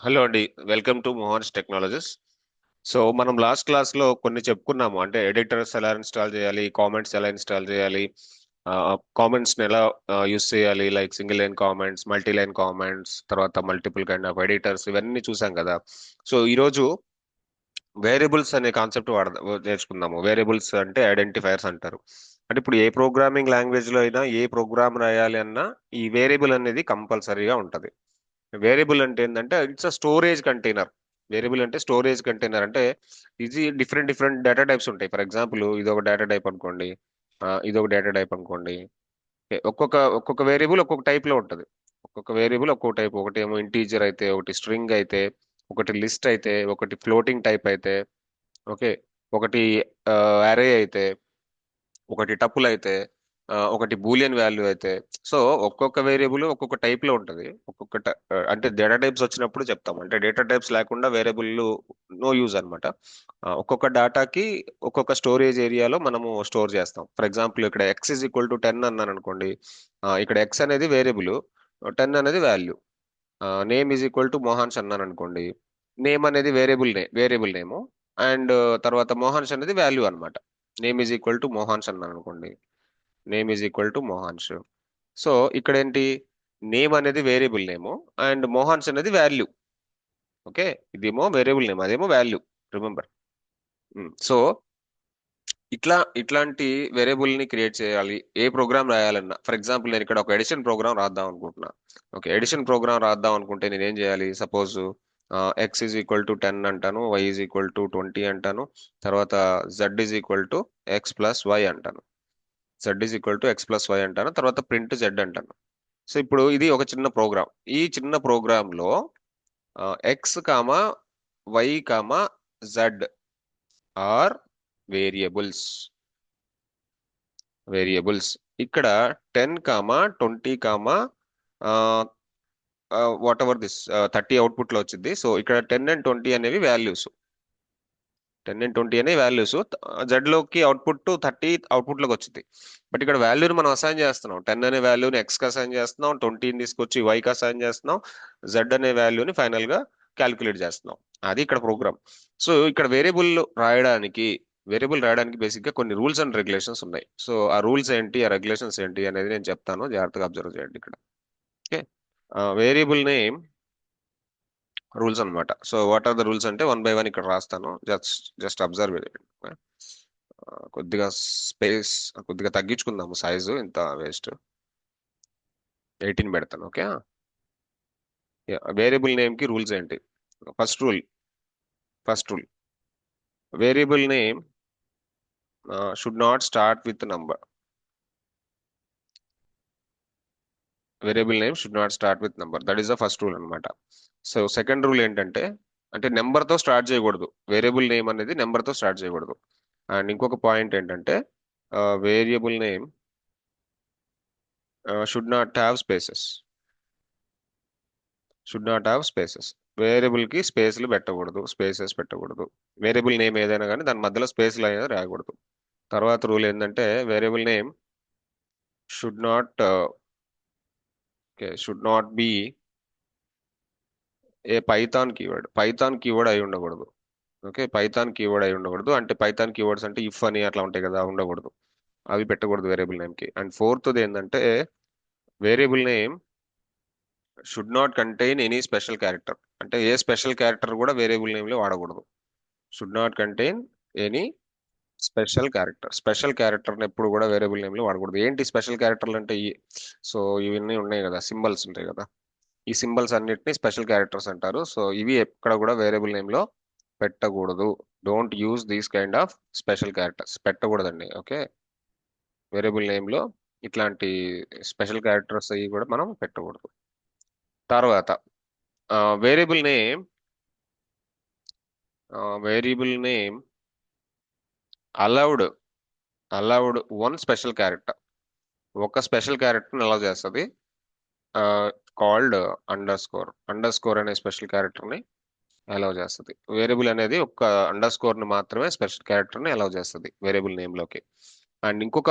Hello అండి. Welcome to Mohan's technologies. So మనం last class లో కొన్ని చెప్పుకున్నాము. అంటే ఎడిటర్స్ ఎలా ఇన్స్టాల్ చేయాలి, కామెంట్స్ ఎలా ఇన్స్టాల్ చేయాలి, కామెంట్స్ ని ఎలా యూస్ చేయాలి, like single line comments, multi line comments, తర్వాత మల్టిపుల్ కైండ్ ఆఫ్ ఎడిటర్స్, ఇవన్నీ చూసాం కదా. సో ఈ రోజు వేరియబుల్స్ అనే కాన్సెప్ట్ నేర్చుకుందాము. వేరియబుల్స్ అంటే ఐడెంటిఫైయర్స్ అంటారు. అంటే ఇప్పుడు ఏ ప్రోగ్రామింగ్ లాంగ్వేజ్ లో అయినా ఏ ప్రోగ్రామ్ రాయాలి అన్నా ఈ వేరియబుల్ అనేది కంపల్సరీగా ఉంటది. వేరియబుల్ అంటే ఏంటంటే it's a storage container. Variable అంటే స్టోరేజ్ కంటైనర్. అంటే ఇది డిఫరెంట్ డిఫరెంట్ డేటా టైప్స్ ఉంటాయి. ఫర్ ఎగ్జాంపుల్ ఇది ఒక డేటా టైప్ అనుకోండి, ఇది ఒక డేటా టైప్ అనుకోండి. Okay, ఒక్కొక్క ఒక్కొక్క వేరియబుల్ ఒక్కొక్క టైప్ లో ఉంటది. ఒక్కొక్క వేరియబుల్ ఒక్కొక్క టైప్. ఒకటి ఏమో ఇంటీజర్ అయితే, ఒకటి స్ట్రింగ్ అయితే, ఒకటి లిస్ట్ అయితే, ఒకటి ఫ్లోటింగ్ టైప్ అయితే, ఓకే, ఒకటి అరే అయితే, ఒకటి టపుల్ అయితే, ఒకటి బూలియన్ వాల్యూ అయితే. సో ఒక్కొక్క వేరియబుల్ ఒక్కొక్క టైప్ లో ఉంటది. అంటే డేటా టైప్స్ వచ్చినప్పుడు చెప్తాం. అంటే డేటా టైప్స్ లేకుండా వేరియబుల్ నో యూజ్ అనమాట. ఒక్కొక్క డేటాకి ఒక్కొక్క స్టోరేజ్ ఏరియాలో మనము స్టోర్ చేస్తాం. ఫర్ ఎగ్జాంపుల్ ఇక్కడ ఎక్స్ ఇస్ ఈక్వల్ టు 10 అన్నాను అనుకోండి. ఇక్కడ ఎక్స్ అనేది వేరియబుల్, 10 అనేది value. Name is equal to Mohan's అన్నాను అనుకోండి. నేమ్ అనేది వేరియబుల్ నేము, అండ్ తర్వాత మోహన్స్ అనేది వాల్యూ అన్నమాట. Name is equal to Mohan's అన్నాను అనుకోండి. Name is equal to Mohan's. So ఇక్కడ ఏంటి, నేమ్ అనేది వేరియబుల్ నేము అండ్ మోహన్స్ అనేది వాల్యూ. ఓకే, ఇదేమో వేరియబుల్ నేమ్, అదేమో వాల్యూ. రిమెంబర్. సో ఇట్లాంటి వేరియబుల్ ని క్రియేట్ చేయాలి ఏ ప్రోగ్రామ్ రాయాలన్నా. ఫర్ ఎగ్జాంపుల్ నేను ఇక్కడ ఒక ఎడిషన్ ప్రోగ్రామ్ రాద్దాం అనుకుంటున్నా. ఓకే, ఎడిషన్ ప్రోగ్రామ్ రాద్దాం అనుకుంటే నేను ఏం చేయాలి? Suppose x is equal to 10 అంటాను, వై ఈజ్ ఈక్వల్ టు 20 అంటాను, తర్వాత z is equal to x plus y అంటాను. Z is equal to x plus y అంటాను, తర్వాత ప్రింట్ జెడ్ అంటాను. సో ఇప్పుడు ఇది ఒక చిన్న ప్రోగ్రామ్. ఈ చిన్న ప్రోగ్రామ్ లో X comma Y comma Z are variables. Variables ఇక్కడ 10 comma 20 comma whatever this 30 output లో వచ్చింది. సో ఇక్కడ 10 అండ్ 20 అనేవి వాల్యూస్. 10 అండ్ 20 అనే వాల్యూస్. జెడ్ లోకి అవుట్పుట్ 30 అవుట్పుట్ లోకి వచ్చింది. బట్ ఇక్కడ వాల్యూని మనం అసైన్ చేస్తున్నాం. 10 అనే వాల్యూని ఎక్స్ కి అసైన్ చేస్తున్నాం, 20ని తీసుకొచ్చి వై కి అసైన్ చేస్తున్నాం, జెడ్ అనే వాల్యూని ఫైనల్ గా క్యాలిక్యులేట్ చేస్తున్నాం. అది ఇక్కడ ప్రోగ్రామ్. సో ఇక్కడ వేరియబుల్ రాయడానికి బేసిక్ గా కొన్ని రూల్స్ అండ్ రెగ్యులేషన్స్ ఉన్నాయి. సో ఆ రూల్స్ ఏంటి, ఆ రెగ్యులేషన్స్ ఏంటి అనేది నేను చెప్తాను. జాగ్రత్తగా అబ్జర్వ్ చేయండి ఇక్కడ. ఓకే, వేరియబుల్ నేమ్ రూల్స్ అన్నమాట. So what are the rules అంటే వన్ బై వన్ ఇక్కడ రాస్తాను. జస్ట్ అబ్జర్వ్ చేయండి. కొద్దిగా స్పేస్ కొద్దిగా తగ్గించుకుందాము, సైజు ఇంత వేస్ట్. 18 పెడతాను. ఓకే, వేరియబుల్ నేమ్ కి రూల్స్ ఏంటి? First rule first rule variable name should not start with number. Variable name should not start with number. That is the first rule అనమాట. So second rule ఏంటంటే, అంటే number తో start చేయకూడదు. Variable name అనేది number తో start చేయకూడదు. And ఇంకొక point ఏంటంటే, variable name should not have spaces. Should not have spaces. Variable కి స్పేస్లు పెట్టకూడదు, స్పేసెస్ పెట్టకూడదు. వేరియబుల్ నేమ్ ఏదైనా కానీ దాని మధ్యలో స్పేస్లు అనేది రాయకూడదు. తర్వాత రూల్ ఏంటంటే, variable name should not should not be A Python keyword అయి ఉండకూడదు. ఓకే, పైథాన్ కీవర్డ్ అయి ఉండకూడదు. అంటే పైథాన్ కీవర్డ్స్ అంటే ఇఫ్ అని అట్లా ఉంటాయి కదా, ఉండకూడదు. అవి పెట్టకూడదు వేరియబుల్ నేమ్ కి. అండ్ ఫోర్త్ది ఏంటంటే, variable name should not contain any special character. అంటే ఏ స్పెషల్ క్యారెక్టర్ కూడా వేరియబుల్ నేమ్ లో వాడకూడదు. Should not contain any special character. Special character ఎప్పుడు కూడా వేరియబుల్ నేమ్ లో వాడకూడదు. ఏంటి స్పెషల్ క్యారెక్టర్లు అంటే సో ఇవన్నీ ఉన్నాయి కదా, సింబల్స్ ఉంటాయి కదా. ఈ సింబల్స్ అన్నిటిని స్పెషల్ క్యారెక్టర్స్ అంటారు. సో ఇవి ఎక్కడ కూడా వేరియబుల్ నేమ్ లో పెట్టకూడదు. Don't use these kind of special characters. పెట్టకూడదండి. ఓకే, వేరియబుల్ నేమ్ లో ఇట్లాంటి స్పెషల్ క్యారెక్టర్స్ అవి కూడా మనం పెట్టకూడదు. తర్వాత variable name variable name allowed allowed one special character. ఒక స్పెషల్ క్యారెక్టర్ అలౌ చేస్తుంది, కాల్డ్ అండర్ స్కోర్ అనే స్పెషల్ క్యారెక్టర్ ని అలౌ చేస్తుంది. వేరియబుల్ అనేది ఒక అండర్ స్కోర్ ని మాత్రమే స్పెషల్ క్యారెక్టర్ ని అలౌ చేస్తుంది వేరియబుల్ నేమ్ లోకి. అండ్ ఇంకొక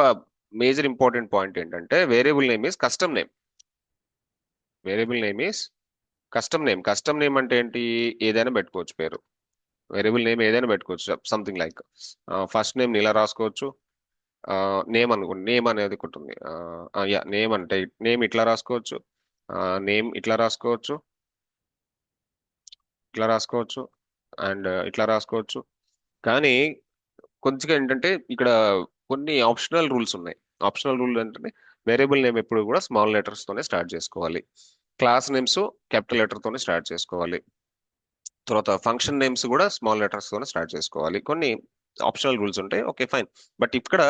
మేజర్ ఇంపార్టెంట్ పాయింట్ ఏంటంటే, variable name is custom name. Variable name is custom name అంటే ఏంటి? ఏదైనా పెట్టుకోవచ్చు పేరు. వేరియబుల్ నేమ్ ఏదైనా పెట్టుకోవచ్చు. సంథింగ్ లైక్ ఫస్ట్ నేమ్ ఇలా రాసుకోవచ్చు. నేమ్ అనుకోండి, నేమ్ అనేది ఒకటి ఉంది. యా, నేమ్ అంటే నేమ్ ఇట్లా రాసుకోవచ్చు. నేమ్ ఇట్లా రాసుకోవచ్చు, ఇట్లా రాసుకోవచ్చు, అండ్ ఇట్లా రాసుకోవచ్చు. కానీ కొంచెం ఏంటంటే ఇక్కడ కొన్ని ఆప్షనల్ రూల్స్ ఉన్నాయి. ఆప్షనల్ రూల్ అంటే వేరియబుల్ నేమ్ ఎప్పుడు కూడా స్మాల్ లెటర్స్ తోనే స్టార్ట్ చేసుకోవాలి. క్లాస్ నేమ్స్ క్యాపిటల్ లెటర్ తోనే స్టార్ట్ చేసుకోవాలి. తర్వాత ఫంక్షన్ నేమ్స్ కూడా స్మాల్ లెటర్స్ తోనే స్టార్ట్ చేసుకోవాలి. కొన్ని ఆప్షనల్ రూల్స్ ఉంటాయి. Okay, fine. బట్ ఇక్కడ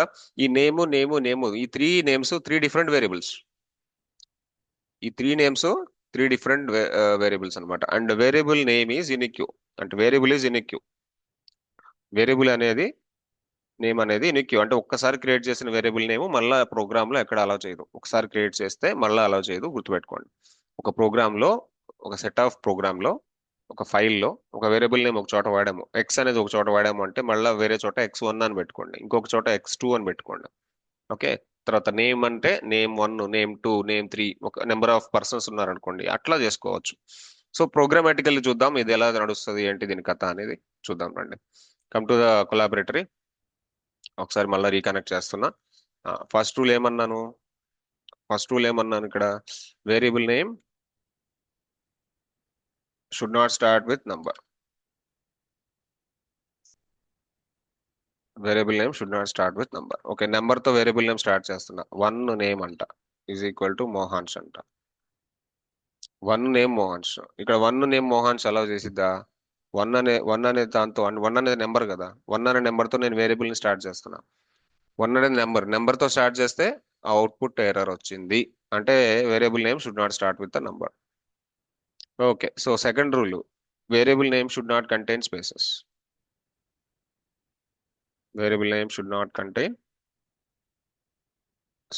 ఈ నేము ఈ three names three different variables. ఈ three names three different variables అన్నమాట. And variable name is unique. అంటే వేరియబుల్ ఈజ్ యూనిక్. వేరియబుల్ అనేది నేమ్ అనేది యూనిక్. అంటే ఒక్కసారి క్రియేట్ చేసిన వేరియబుల్ నేమ్ మళ్ళీ ప్రోగ్రామ్ లో ఎక్కడ అలౌ చేయదు. ఒకసారి క్రియేట్ చేస్తే మళ్ళీ అలౌ చేయదు, గుర్తుపెట్టుకోండి. ఒక ప్రోగ్రామ్ లో, ఒక సెట్ ఆఫ్ ప్రోగ్రామ్ లో, ఒక ఫైల్లో ఒక వేరియబుల్ నేమ్ ఒక చోట వాడాము, ఎక్స్ అనేది ఒక చోట వాడాము అంటే మళ్ళీ వేరే చోట X1 అని పెట్టుకోండి, ఇంకొక చోట X2 అని పెట్టుకోండి. ఓకే. తర్వాత నేమ్ అంటే నేమ్ 1, నేమ్ 2, నేమ్ 3, ఒక నెంబర్ ఆఫ్ పర్సన్స్ ఉన్నారనుకోండి, అట్లా చేసుకోవచ్చు. సో ప్రోగ్రామాటికల్లీ చూద్దాం ఇది ఎలా నడుస్తుంది, ఏంటి దీని కథ అనేది చూద్దాం రండి. Come to the Colaboratory. ఒకసారి మళ్ళీ రీకనెక్ట్ చేస్తున్నా. ఫస్ట్ రూల్ ఏమన్నాను? ఇక్కడ variable name should not start with number. Variable name should not start with number. Okay, number తో వేరియబుల్ నేమ్ స్టార్ట్ చేస్తున్నా. వన్ నేమ్ అంట ఈజ్ ఈక్వల్ టు మోహాన్స్ అంట. One name Mohans. ఇక్కడ వన్ నేమ్ మోహాన్స్ అలౌ చేసిద్దా? One అనే దాంతో, వన్ అనేది number కదా, వన్ అనే నెంబర్ తో నేను వేరియబుల్ ని స్టార్ట్ చేస్తున్నా. వన్ అనేది నెంబర్ తో స్టార్ట్ చేస్తే ఆ అవుట్పుట్ ఎర్రర్ వచ్చింది. అంటే variable name should not start with the number. Okay, so second rule, variable name should not contain spaces. Variable name should not contain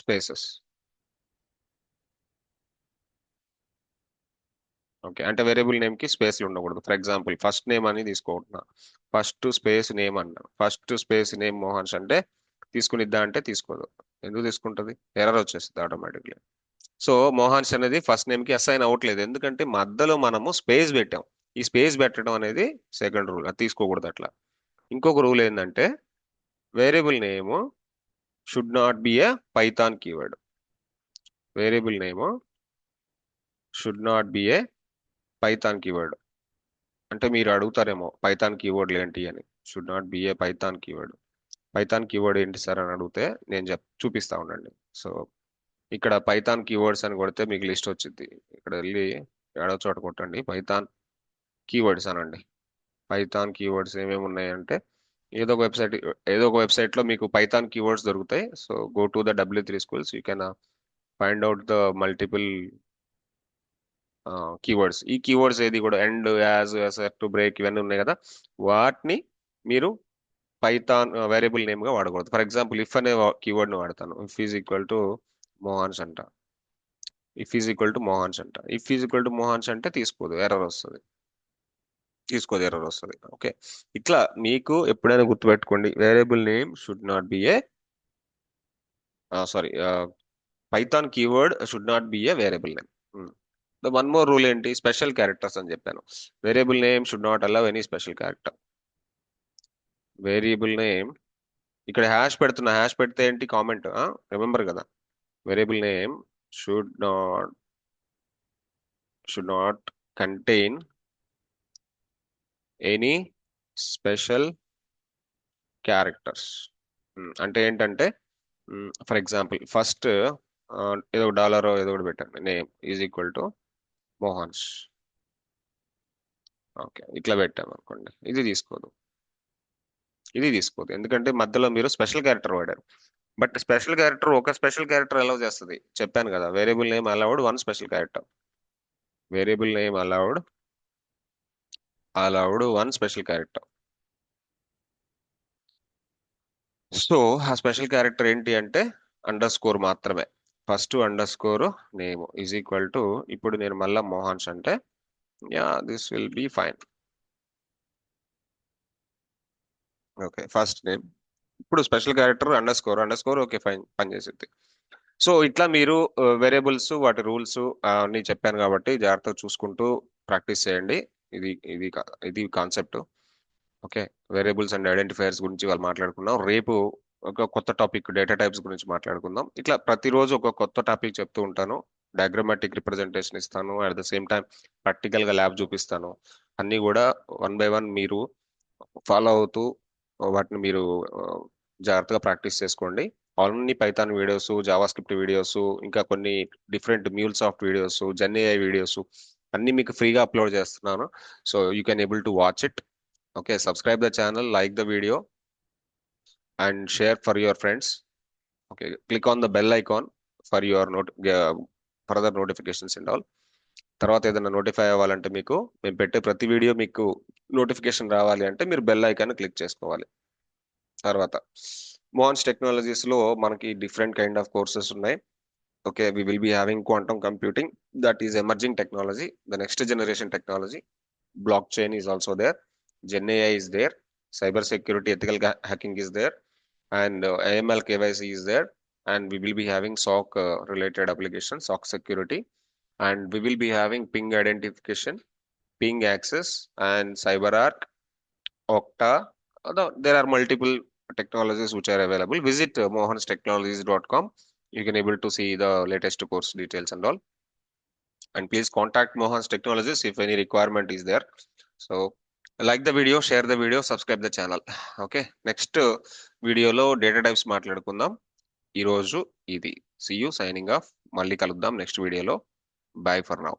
spaces. Okay, అంటే variable name కి స్పేస్లు ఉండకూడదు. For example first name అని తీసుకుంటున్నా, first space name అన్నా, first space name Mohan's అంటే తీసుకునిద్దా అంటే తీసుకోదు. ఎందుకు తీసుకుంటది? ఎర్రర్ వచ్చేస్తుంది ఆటోమేటిక్లీ. సో మోహన్స్ అనేది ఫస్ట్ నేమ్ కి అసైన్ అవ్వట్లేదు, ఎందుకంటే మధ్యలో మనము స్పేస్ పెట్టాం. ఈ స్పేస్ పెట్టడం అనేది సెకండ్ రూల్, అది తీసుకోకూడదు అట్లా. ఇంకొక రూల్ ఏంటంటే variable name should not be A Python keyword. Variable name should not be A Python keyword. అంటే మీరు అడుగుతారేమో పైథాన్ కీవర్డ్లు ఏంటి అని. Should not be A Python keyword. Python keyword ఏంటి సార్ అని అడిగితే నేను చూపిస్తా ఉండండి. సో ఇక్కడ పైథాన్ కీవర్డ్స్ అని కొడితే మీకు లిస్ట్ వచ్చింది. ఇక్కడ వెళ్ళి ఏడో చోట కొట్టండి పైథాన్ కీవర్డ్స్ అనండి. పైథాన్ కీవర్డ్స్ ఏమేమి ఉన్నాయంటే ఏదో ఒక వెబ్సైట్ ఏదో ఒక వెబ్సైట్ లో మీకు పైథాన్ కీవర్డ్స్ దొరుకుతాయి. So go to the W3 schools, you can find out the multiple keywords. ఈ కీవర్డ్స్ ఏది కూడా ఎండ్, యాజ్, అసెట్, బ్రేక్ ఇవన్నీ ఉన్నాయి కదా, వాటిని మీరు పైథాన్ వేరియబుల్ నేమ్ గా వాడకూడదు. ఫర్ ఎగ్జాంపుల్ ఇఫ్ అనే కీవర్డ్ ని వాడతాను. If is equal to Mohans అంట. If is equal to Mohans అంటే తీసుకోదు, ఎర్రర్ వస్తుంది. ఓకే, ఇట్లా మీకు ఎప్పుడైనా గుర్తుపెట్టుకోండి, variable name should not be a sorry Python keyword should not be a variable name. The one more rule ఏంటి? స్పెషల్ క్యారెక్టర్స్ అని చెప్పాను. Variable name should not allow any special character. Variable name ఇక్కడ hash పెడుతున్నా, hash పెడితే ఏంటి? Comment, remember కదా. Variable name should not contain any special characters. అంటే ఏంటంటే ఫర్ ఎగ్జాంపుల్ ఫస్ట్ ఏదో డాలర్ ఏదో ఒకటి పెట్టండి, name is equal to Mohan's. Okay, ఇట్లా పెట్టాము అనుకోండి, ఇది తీసుకోదు ఎందుకంటే మధ్యలో మీరు స్పెషల్ క్యారెక్టర్ వాడారు. బట్ స్పెషల్ క్యారెక్టర్ ఒక స్పెషల్ క్యారెక్టర్ అలౌ చేస్తుంది, చెప్పాను కదా. Variable name allowed one special character. Variable name allowed one special character. So ఆ స్పెషల్ క్యారెక్టర్ ఏంటి అంటే అండర్ స్కోర్ మాత్రమే. First underscore name is equal to, ఇప్పుడు నేను మళ్ళా మోహన్స్ అంటే yeah this will be fine. Okay, first name, ఇప్పుడు special character underscore okay fine, పనిచేసింది. సో ఇట్లా మీరు వేరియబుల్స్ వాటి రూల్స్ అన్ని చెప్పాను కాబట్టి జాగ్రత్తగా చూసుకుంటూ ప్రాక్టీస్ చేయండి. ఇది concept. Okay, variables and identifiers గురించి వాళ్ళు మాట్లాడుకున్నాం. రేపు ఒక కొత్త టాపిక్ డేటా టైప్స్ గురించి మాట్లాడుకుందాం. ఇట్లా ప్రతిరోజు ఒక కొత్త టాపిక్ చెప్తూ ఉంటాను. డయాగ్రమాటిక్ రిప్రజెంటేషన్ ఇస్తాను, at the same time practical గా ల్యాబ్ చూపిస్తాను. అన్ని కూడా వన్ బై వన్ మీరు ఫాలో అవుతూ వాటిని మీరు ఆ, జాగ్రత్తగా ప్రాక్టీస్ చేసుకోండి. అన్ని Python videos, JavaScript videos, ఇంకా కొన్ని different MuleSoft videos, Gen AI videos అన్ని మీకు ఫ్రీగా అప్లోడ్ చేస్తున్నాను. So you can able to watch it. Okay, subscribe the channel, like the video and share for your friends. Okay, click on the bell icon for your further notifications and all. తర్వాత ఏదైనా notify అవ్వాలంటే మీకు మేము పెట్టే ప్రతి video మీకు notification రావాలి అంటే మీరు బెల్ ఐకాన్ క్లిక్ చేసుకోవాలి. తర్వాత మోహన్స్ టెక్నాలజీస్ లో మనకి డిఫరెంట్ కైండ్ ఆఫ్ కోర్సెస్ ఉన్నాయి. Okay, we will be having quantum computing, that is emerging technology, the next generation technology. Blockchain is also there, Gen AI is there, cyber security, ethical hacking is there, and AML KYC is there, and we will be having SOC related applications, SOC security, and we will be having ping identification, ping access, and CyberArk, Okta. There are multiple technologies which are available. Visit mohanstechnologies.com. You can able to see the latest course details and all. And please contact Mohan's Technologies if any requirement is there. So like the video, share the video, subscribe the channel. Okay, next వీడియోలో data types మాట్లాడుకుందాం. ఈరోజు ఇది. See you, signing off. మళ్ళీ కలుద్దాం next వీడియోలో. Bye for now.